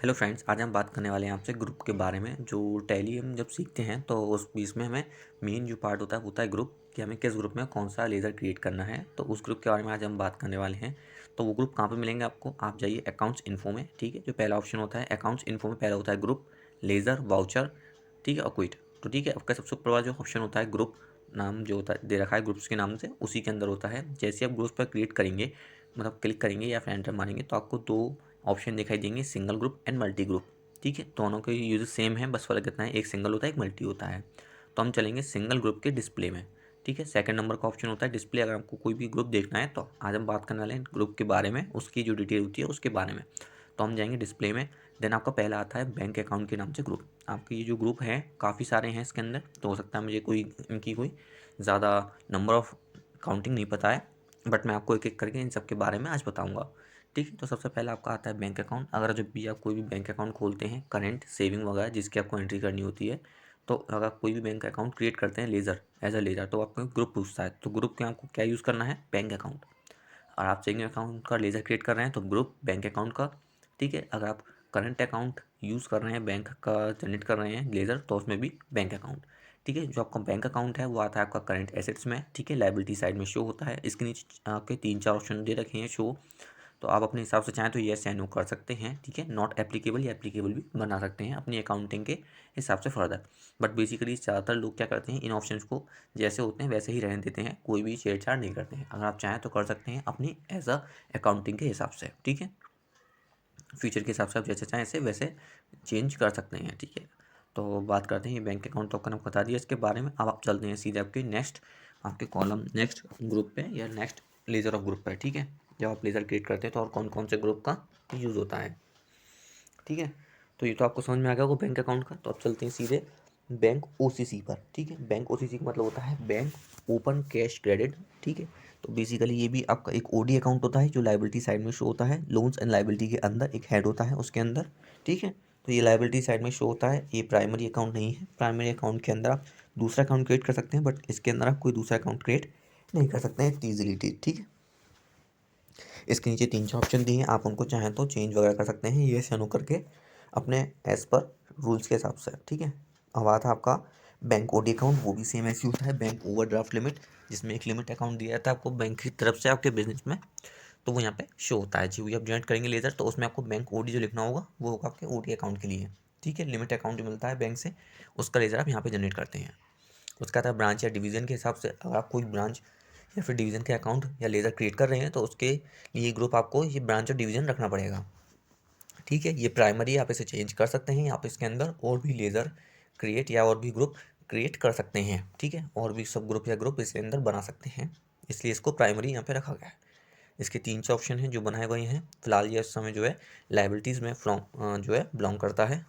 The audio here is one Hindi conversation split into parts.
हेलो फ्रेंड्स, आज हम बात करने वाले हैं आपसे ग्रुप के बारे में। जो टैली हम जब सीखते हैं तो उस बीच में हमें मेन जो पार्ट होता है वो होता है ग्रुप, कि हमें किस ग्रुप में कौन सा लेज़र क्रिएट करना है। तो उस ग्रुप के बारे में आज हम बात करने वाले हैं। तो वो ग्रुप कहाँ पे मिलेंगे आपको, आप जाइए अकाउंट्स इन्फो में। ठीक है, जो पहला ऑप्शन होता है अकाउंट्स इन्फो में, पहला होता है ग्रुप, लेज़र, वाउचर, ठीक है, और क्विट। तो ठीक है, आपका सबसे ऊपर वाला जो ऑप्शन होता है ग्रुप, नाम जो होता है दे रखा है ग्रुप्स के नाम से, उसी के अंदर होता है। जैसे आप ग्रुप्स पर क्रिएट करेंगे, मतलब क्लिक करेंगे या फिर एंटर मारेंगे, तो आपको दो ऑप्शन दिखाई देंगे, single group and multi group. ठीक है, दोनों के यूज सेम है, बस फर्क इतना है एक सिंगल होता है एक मल्टी होता है। तो हम चलेंगे सिंगल ग्रुप के डिस्प्ले में। ठीक है, सेकंड नंबर का ऑप्शन होता है डिस्प्ले। अगर आपको कोई भी ग्रुप देखना है तो आज हम बात करने वाले हैं ग्रुप के बारे में, उसकी जो डिटेल होती है उसके बारे में। तो हम जाएंगे डिस्प्ले में। देन आपका पहला आता है बैंक अकाउंट के नाम से ग्रुप। आपके ये जो ग्रुप हैं काफ़ी सारे हैं इसके अंदर, तो हो सकता है मुझे इनकी कोई ज़्यादा नंबर ऑफ काउंटिंग नहीं पता है, बट मैं आपको एक एक करके इन सब के बारे में आज बताऊँगा। ठीक है, तो सबसे पहले आपका आता है बैंक अकाउंट। अगर जब भी आप कोई भी बैंक अकाउंट खोलते हैं, करंट, सेविंग वगैरह जिसकी आपको एंट्री करनी होती है, तो अगर कोई भी बैंक अकाउंट क्रिएट करते हैं लेज़र, एज अ लेज़र, तो आपको ग्रुप पूछता है। तो ग्रुप के आपको क्या यूज़ करना है, बैंक अकाउंट। और आप सेविंग अकाउंट का लेज़र क्रिएट कर रहे हैं तो ग्रुप बैंक अकाउंट का। ठीक है, अगर आप करंट अकाउंट यूज़ कर रहे हैं, बैंक का जनरेट कर रहे हैं लेज़र, तो उसमें भी बैंक अकाउंट। ठीक है, जो आपका बैंक अकाउंट है वो आता है आपका करंट एसेट्स में। ठीक है, लायबिलिटी साइड में शो होता है। इसके नीचे आपके 3-4 ऑप्शन दे रखे हैं शो, तो आप अपने हिसाब से चाहें तो येस या नो कर सकते हैं। ठीक है, नॉट एप्लीकेबल या एप्लीकेबल भी बना सकते हैं अपनी अकाउंटिंग के हिसाब से फर्दर। बट बेसिकली ज़्यादातर लोग क्या करते हैं, इन ऑप्शंस को जैसे होते हैं वैसे ही रहने देते हैं, कोई भी छेड़छाड़ नहीं करते हैं। अगर आप चाहें तो कर सकते हैं अपनी एज अ अकाउंटिंग के हिसाब से। ठीक है, फ्यूचर के हिसाब से आप जैसे चाहें ऐसे वैसे चेंज कर सकते हैं। ठीक है, तो बात करते हैं ये बैंक अकाउंट तो आपका नाम बता दिया इसके बारे में। अब आप चलते हैं सीधे आपके नेक्स्ट, आपके कॉलम नेक्स्ट ग्रुप पे या नेक्स्ट लेज़र ऑफ ग्रुप पे। ठीक है, जब आप लेज़र क्रिएट करते हैं तो और कौन कौन से ग्रुप का यूज़ होता है। ठीक है, तो ये तो आपको समझ में आ गया होगा बैंक अकाउंट का। तो अब चलते हैं सीधे बैंक ओसीसी पर। ठीक है, बैंक ओसीसी का मतलब होता है बैंक ओपन कैश क्रेडिट। ठीक है, तो बेसिकली ये भी आपका एक ओडी अकाउंट होता है जो लाइबिलिटी साइड में शो होता है। लोन्स एंड लाइबिलिटी के अंदर एक हेड होता है उसके अंदर। ठीक है, तो ये लाइबिलिटी साइड में शो होता है। ये प्राइमरी अकाउंट नहीं है। प्राइमरी अकाउंट के अंदर आप दूसरा अकाउंट क्रिएट कर सकते हैं, बट इसके अंदर आप कोई दूसरा अकाउंट क्रिएट नहीं कर सकते हैं ईजिली। ठीक है, इसके नीचे 3-4 ऑप्शन दिए हैं, आप उनको चाहें तो चेंज वगैरह कर सकते हैं ये नो करके अपने एज पर रूल्स के हिसाब से। ठीक है, अब आता है आपका बैंक ओडी अकाउंट। वो भी सेम ऐसी होता है, बैंक ओवरड्राफ्ट लिमिट, जिसमें एक लिमिट अकाउंट दिया जाता है आपको बैंक की तरफ से आपके बिजनेस में। तो वो यहाँ पे शो होता है। जी, वो आप जनरेट करेंगे लेजर, तो उसमें आपको बैंक ओडी जो लिखना होगा वो होगा आपके ओडी अकाउंट के लिए। ठीक है, लिमिट अकाउंट जो मिलता है बैंक से, उसका लेजर आप यहाँ पे जनरेट करते हैं। उसका आता है ब्रांच या डिवीज़न के हिसाब से। अगर आप कोई ब्रांच या फिर डिवीज़न के अकाउंट या लेज़र क्रिएट कर रहे हैं तो उसके लिए ग्रुप आपको ये ब्रांच और डिवीज़न रखना पड़ेगा। ठीक है, ये प्राइमरी आप इसे चेंज कर सकते हैं, आप इसके अंदर और भी लेज़र क्रिएट या और भी ग्रुप क्रिएट कर सकते हैं। ठीक है, और भी सब ग्रुप या ग्रुप इसके अंदर बना सकते हैं, इसलिए इसको प्राइमरी यहाँ पे रखा गया है। इसके 3 ऑप्शन हैं जो बनाए गए हैं। फिलहाल ये इस समय जो है लाइबिलिटीज़ में जो है बिलोंग करता है।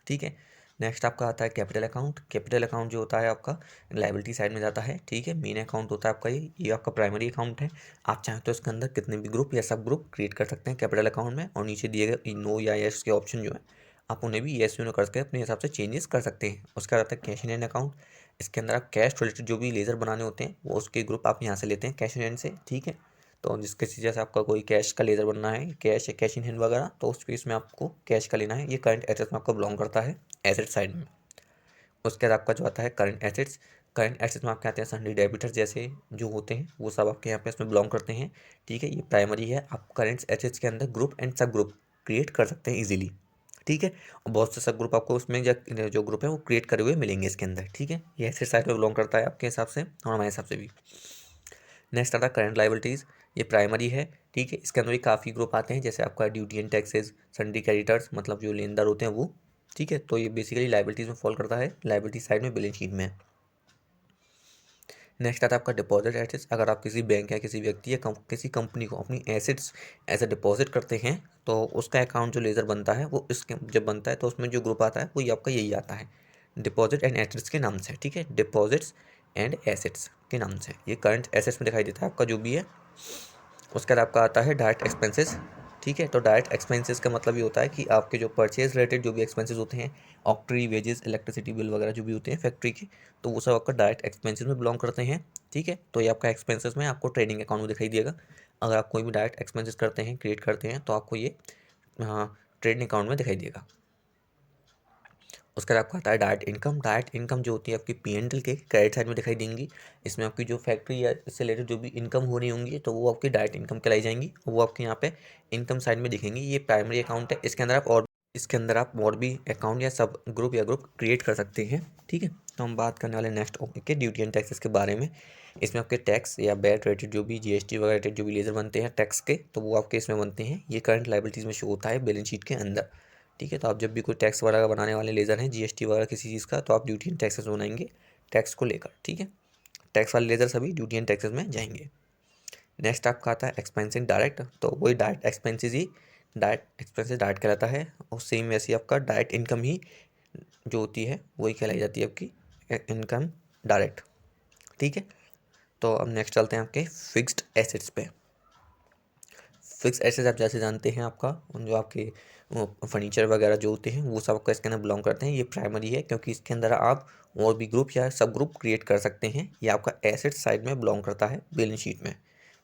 ठीक है, नेक्स्ट आपका आता है कैपिटल अकाउंट। कैपिटल अकाउंट जो होता है आपका लाइबिलिटी साइड में जाता है। ठीक है, मेन अकाउंट होता है आपका ये आपका प्राइमरी अकाउंट है। आप चाहें तो इसके अंदर कितने भी ग्रुप या सब ग्रुप क्रिएट कर सकते हैं कैपिटल अकाउंट में, और नीचे दिए गए नो या यस के ऑप्शन जो है आप उन्हें भी येस नो करके अपने हिसाब से चेंजेस कर सकते हैं। उसके बाद आता है कैश इन हैंड अकाउंट। इसके अंदर आप कैश रिलेटेड जो भी लेज़र बनाने होते हैं वो उसके ग्रुप आप यहाँ से लेते हैं कैश इन हैंड से। ठीक है, तो जिसके जैसे आपका कोई कैश का लेज़र बनना है, कैश या कैश इन हैंड वगैरह, तो उस केस में आपको कैश का लेना है। ये करंट एसेट्स में आपको बिलोंग करता है, एसेट साइड में। उसके बाद आपका जो आता है करंट एसेट्स। करंट एसेट्स में आपके आते हैं सन्डी डेबिटर्स जैसे जो होते हैं, वो सब आपके यहाँ पे इसमें बिलोंग करते हैं। ठीक है, ये प्राइमरी है। आप करंट एसेट्स के अंदर ग्रुप एंड सब ग्रुप क्रिएट कर सकते हैं इजीली। ठीक है, और बहुत से सब ग्रुप आपको उसमें जो ग्रुप है वो क्रिएट करे हुए मिलेंगे इसके अंदर। ठीक है, ये एसेट साइड में बिलोंग करता है आपके हिसाब से और हमारे हिसाब से भी। नेक्स्ट आता है करंट लाइबिलिटीज़। ये प्राइमरी है। ठीक है, इसके अंदर भी काफ़ी ग्रुप आते हैं, जैसे आपका ड्यूटी एंड टैक्सेस, सन्डी क्रेडिटर्स, मतलब जो लेनदार होते हैं वो। ठीक है, तो ये बेसिकली लाइबिलिटीज़ में फॉल करता है, लाइबिलिटी साइड में, बैलेंस शीट में। नेक्स्ट आता है आपका डिपॉजिट एसेट्स। अगर आप किसी बैंक या किसी व्यक्ति या किसी कंपनी को अपनी एसेट्स एज अ डिपॉजिट करते हैं तो उसका अकाउंट जो लेज़र बनता है वो इसके जब बनता है तो उसमें जो ग्रुप आता है वो आपका यही आता है, डिपॉजिट एंड एसेट्स के नाम से। ठीक है, डिपॉजिट्स एंड एसेट्स के नाम से ये करंट एसेट्स में दिखाई देता है आपका जो भी है। उसके बाद आपका आता है डायरेक्ट एक्सपेंसेस। ठीक है, तो डायरेक्ट एक्सपेंसेस का मतलब ये होता है कि आपके जो परचेज रिलेटेड जो भी एक्सपेंसेस होते हैं, ऑक्ट्री, वेजेस, इलेक्ट्रिसिटी बिल वगैरह जो भी होते हैं फैक्ट्री के, तो वो सब आपका डायरेक्ट एक्सपेंसेस में बिलोंग करते हैं। ठीक है, तो ये आपका एक्सपेंसेस में आपको ट्रेडिंग अकाउंट में दिखाई देगा। अगर आप कोई भी डायरेक्ट एक्सपेंसेस करते हैं, क्रिएट करते हैं, तो आपको ये हाँ ट्रेडिंग अकाउंट में दिखाई देगा। उसके बाद आपको आता है डायरेक्ट इनकम। डायरेक्ट इनकम जो होती है आपकी P&L के क्रेडिट साइड में दिखाई देंगी। इसमें आपकी जो फैक्ट्री या इससे रिलेटेड जो भी इनकम हो रही होंगी तो वो आपकी डायरेक्ट इनकम कहलाई जाएंगी, वो आपके यहाँ पे इनकम साइड में दिखेंगी। ये प्राइमरी अकाउंट है, इसके अंदर आप और भी अकाउंट या सब ग्रुप क्रिएट कर सकते हैं। ठीक है, तो हम बात करने वाले नेक्स्ट टॉपिक के ड्यूटी एंड टैक्सेस के बारे में। इसमें आपके टैक्स या बैट रिलेटेड जो भी GST वगैरह रिलेटेड जो भी लेजर बनते हैं टैक्स के, तो वो आपके इसमें बनते हैं। ये करंट लाइबिलिटीज़ में शो होता है बैलेंस शीट के अंदर। ठीक है, तो आप जब भी कोई टैक्स वगैरह बनाने वाले लेजर हैं, GST वगैरह किसी चीज़ का, तो आप ड्यूटी एंड टैक्सेस बनाएंगे टैक्स को लेकर। ठीक है, टैक्स वाले लेजर सभी ड्यूटी एंड टैक्सेस में जाएंगे। नेक्स्ट आपका आता है एक्सपेंसिव डायरेक्ट। तो वही डायरेक्ट एक्सपेंसेस डायरेक्ट कहलाता है, और सेम वैसे ही आपका डायरेक्ट इनकम ही जो होती है वही कहलाई जाती है आपकी इनकम डायरेक्ट। ठीक है, तो अब नेक्स्ट चलते हैं आपके फिक्स्ड एसेट्स पे। फिक्स एसेट्स आप जैसे जानते हैं, आपका जो आपके फर्नीचर वगैरह जो होते हैं वो सब आपका इसके अंदर बिलोंग करते हैं। ये प्राइमरी है क्योंकि इसके अंदर आप और भी ग्रुप या सब ग्रुप क्रिएट कर सकते हैं। ये आपका एसेट साइड में बिलोंग करता है बैलेंस शीट में।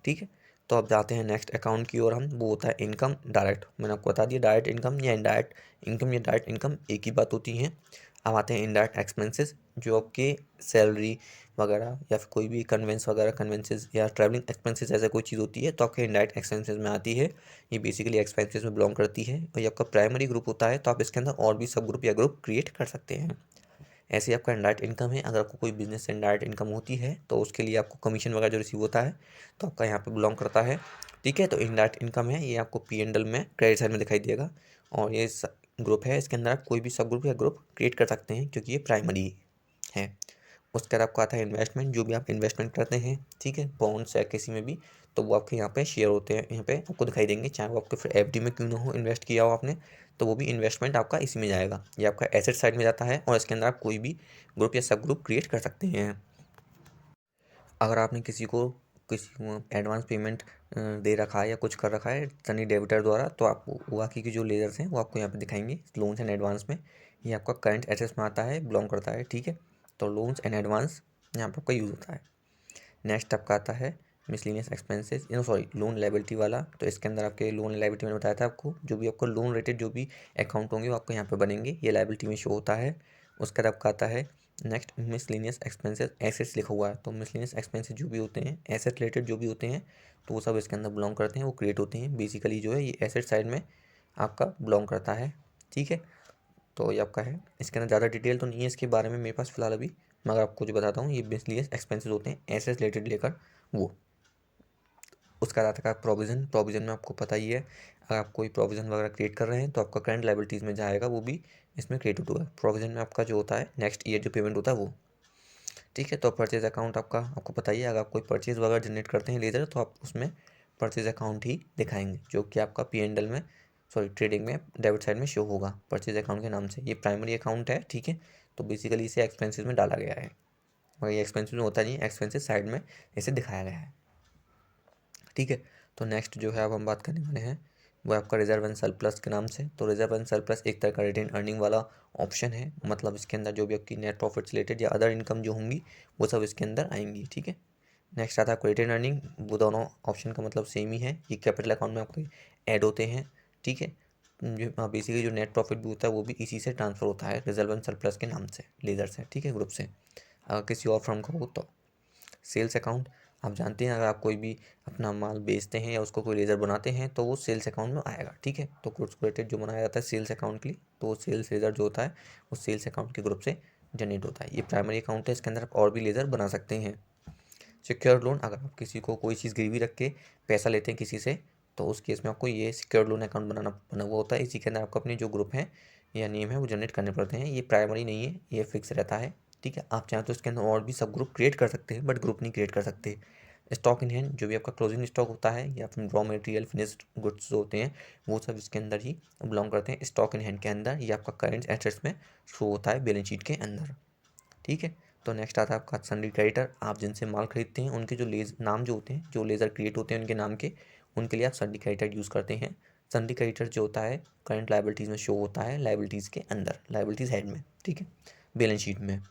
ठीक है, तो अब जाते हैं नेक्स्ट अकाउंट की ओर हम, वो होता है इनकम डायरेक्ट। मैंने आपको बता दिया डायरेक्ट इनकम या इनडायरेक्ट इनकम या डायरेक्ट इनकम एक ही बात होती है। अब आते हैं इनडायरेक्ट एक्सपेंसेस, जो आपके सैलरी वगैरह या फिर कोई भी कन्वेंसेस या ट्रैवलिंग एक्सपेंसेस ऐसा कोई चीज़ होती है तो आपके इनडायरेक्ट एक्सपेंसेस में आती है। ये बेसिकली एक्सपेंसेस में बिलोंग करती है, और ये आपका प्राइमरी ग्रुप होता है, तो आप इसके अंदर और भी सब ग्रुप या ग्रुप क्रिएट कर सकते हैं। ऐसे ही आपका इनडायरेक्ट इनकम है, अगर आपको कोई बिजनेस से इनडायरेक्ट इनकम होती है तो उसके लिए आपको कमीशन वगैरह जो रिसीव होता है तो आपका यहाँ पे बिलोंग करता है। ठीक है, तो इनडायरेक्ट इनकम है, ये आपको P&L में क्रेडिट साइड में दिखाई देगा, और ये ग्रुप है, इसके अंदर आप कोई भी सब ग्रुप या ग्रुप क्रिएट कर सकते हैं क्योंकि ये प्राइमरी है। उसके बाद आपको आता है इन्वेस्टमेंट, जो भी आप इन्वेस्टमेंट करते हैं, ठीक है, बॉन्ड्स या किसी में भी, तो वो आपके यहाँ पे शेयर होते हैं, यहाँ पे आपको दिखाई देंगे, चाहे वो आपके फिर FD में क्यों ना हो इन्वेस्ट किया हो आपने, तो वो भी इन्वेस्टमेंट आपका इसी में जाएगा। ये आपका एसेट साइड में जाता है, और इसके अंदर आप कोई भी ग्रुप या सब ग्रुप क्रिएट कर सकते हैं। अगर आपने किसी को एडवांस पेमेंट दे रखा है या कुछ कर रखा है सनी डेबिटर द्वारा, तो आप बाकी के जो लेजर्स हैं वो आपको यहाँ पे दिखाएंगे लोन्स एंड एडवांस में। ये आपका करंट एसेट्स में आता है, बिलोंग करता है। ठीक है, तो लोन्स एंड एडवांस यहाँ पर आपका यूज़ होता है। नेक्स्ट आपका आता है miscellaneous expenses, sorry loan liability वाला। तो इसके अंदर आपके लोन लायबिलिटी मैंने बताया था आपको, जो भी आपको लोन रिलेटेड जो भी अकाउंट होंगे वो आपको यहाँ पे बनेंगे, ये लायबिलिटी में शो होता है। उसके बाद आपका आता है नेक्स्ट मिसलिनियस एक्सपेंसेस, एसेट्स लिखा हुआ है, तो मिसलिनियस एक्सपेंसेस जो भी होते हैं एसेट रिलेटेड जो भी होते हैं तो वो सब इसके अंदर बिलोंग करते हैं, वो क्रिएट होते हैं। बेसिकली जो है ये एसेट साइड में आपका बिलोंग करता है। ठीक है, तो ये आपका है, इसके अंदर ज़्यादा डिटेल तो नहीं है इसके बारे में मेरे पास फिलहाल अभी, मगर आपको जो बताता हूँ ये मिसलिनियस एक्सपेंसेस होते हैं एसेट रिलेटेड लेकर वो। उसका आता है प्रोविज़न। प्रोविज़न में आपको पता ही है, अगर आप कोई प्रोविज़न वगैरह क्रिएट कर रहे हैं तो आपका करंट लायबिलिटीज़ में जाएगा, वो भी इसमें क्रिएट होगा। प्रोविज़न में आपका जो होता है नेक्स्ट ईयर जो पेमेंट होता है वो। ठीक है, तो परचेज अकाउंट आपको पता ही है, अगर आप कोई परचेज वगैरह जनरेट करते हैं लेजर तो आप उसमें परचेज अकाउंट ही दिखाएंगे, जो कि आपका P&L में, सॉरी ट्रेडिंग में डेबिट साइड में शो होगा परचेज अकाउंट के नाम से। ये प्राइमरी अकाउंट है। ठीक है, तो बेसिकली इसे एक्सपेंसेस में डाला गया है, मगर ये एक्सपेंसेस में होता नहीं है, एक्सपेंसेस साइड में इसे दिखाया गया है। ठीक है, तो नेक्स्ट जो है अब हम बात करने वाले हैं वो आपका रिजर्व एंड सरप्लस के नाम से। तो रिजर्व एंड सरप्लस एक तरह का रिटेन अर्निंग वाला ऑप्शन है, मतलब इसके अंदर जो भी आपकी नेट प्रॉफिट्स रिलेटेड या अदर इनकम जो होंगी वो सब इसके अंदर आएंगी। ठीक है, नेक्स्ट आता है आपको रिटेन अर्निंग। वो दोनों ऑप्शन का मतलब सेम ही है, ये कैपिटल अकाउंट में आपके ऐड होते हैं। ठीक है, जो बेसिकली जो नेट प्रॉफिट भी होता है वो भी इसी से ट्रांसफ़र होता है रिजर्व एंड सरप्लस के नाम से, लेजर से। ठीक है, ग्रुप से। अगर किसी और फर्म का हो तो सेल्स अकाउंट, आप जानते हैं अगर आप कोई भी अपना माल बेचते हैं या उसको कोई लेज़र बनाते हैं तो वो सेल्स अकाउंट में आएगा। ठीक है, तो गुड्स रिलेटेड जो बनाया जाता है सेल्स अकाउंट के लिए, तो वो सेल्स लेज़र जो होता है वो सेल्स अकाउंट के ग्रुप से जनरेट होता है। ये प्राइमरी अकाउंट है, इसके अंदर आप और भी लेज़र बना सकते हैं। सिक्योर लोन, अगर आप किसी को कोई चीज़ गिरवी रख के पैसा लेते हैं किसी से, तो उस केस में आपको ये सिक्योर लोन अकाउंट बना हुआ होता है। इसी के अंदर आपको अपने जो ग्रुप हैं या नेम है वो जनरेट करने पड़ते हैं। ये प्राइमरी नहीं है, ये फिक्स रहता है। ठीक है, आप चाहें तो इसके अंदर और भी सब ग्रुप क्रिएट कर सकते हैं, बट ग्रुप नहीं क्रिएट कर सकते। स्टॉक इन हैंड, जो भी आपका क्लोजिंग स्टॉक होता है या फिर रॉ मटेरियल फिनिश्ड गुड्स जो होते हैं वो सब इसके अंदर ही बिलोंग करते हैं। स्टॉक इन हैंड के अंदर ये आपका करेंट एसेट्स में शो होता है बैलेंस शीट के अंदर। ठीक है, तो नेक्स्ट आता है आपका सन्डी क्रेडिटर। आप जिनसे माल खरीदते हैं उनके जो नाम जो होते हैं, जो लेज़र क्रिएट होते हैं उनके नाम के, उनके लिए आप सन्डी क्रेडिटर यूज़ करते हैं। सन्डी क्रेडिटर जो होता है करंट लायबिलिटीज़ में शो होता है, लायबिलिटीज़ के अंदर, लायबिलिटीज़ हेड में। ठीक है, बैलेंस शीट में।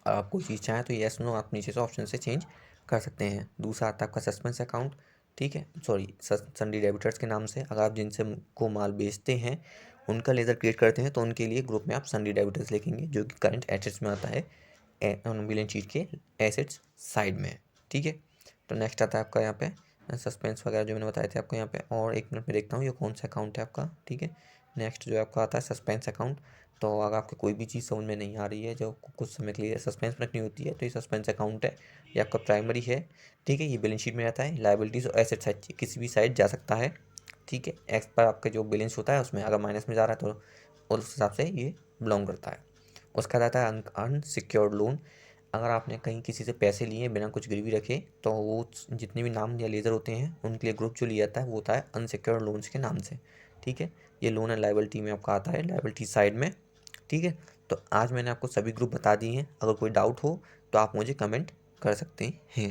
आप कोई चीज़ चाहें तो येस नो आप नीचे से ऑप्शन से चेंज कर सकते हैं। दूसरा आता है आपका सस्पेंस अकाउंट। ठीक है, सॉरी सन्डी डेबिटर्स के नाम से अगर आप जिनसे को माल बेचते हैं उनका लेज़र क्रिएट करते हैं तो उनके लिए ग्रुप में आप सन्डी डेबिटर्स लिखेंगे जो कि करंट एसेट्स में आता है, बैलेंस शीट के एसेट्स साइड में। ठीक है, तो नेक्स्ट आता है आपका यहाँ पे सस्पेंस वगैरह जो मैंने बताए थे आपको यहाँ पे। और 1 मिनट में देखता हूँ ये कौन सा अकाउंट है आपका। ठीक है, नेक्स्ट जो आपका आता है सस्पेंस अकाउंट। तो अगर आपको कोई भी चीज़ समझ में नहीं आ रही है जो कुछ समय के लिए सस्पेंस में रखनी होती है तो ये सस्पेंस अकाउंट है, ये आपका प्राइमरी है। ठीक है, ये बैलेंस शीट में रहता है, लायबिलिटीज़ और एसेट साइड किसी भी साइड जा सकता है। ठीक है, एक्स पर आपका जो बैलेंस होता है उसमें अगर माइनस में जा रहा है तो उस हिसाब से ये बिलोंग करता है। उसका रहता है अनसिक्योर्ड लोन। अगर आपने कहीं किसी से पैसे लिए बिना कुछ गिरवी रखे तो वो जितने भी नाम या लेज़र होते हैं उनके लिए ग्रुप जो लिया जाता है वो होता है अनसिक्योर्ड लोन्स के नाम से। ठीक है, ये लोन एंड लायबिलिटी में आपका आता है, लायबिलिटी साइड में। ठीक है, तो आज मैंने आपको सभी ग्रुप बता दिए हैं। अगर कोई डाउट हो तो आप मुझे कमेंट कर सकते हैं।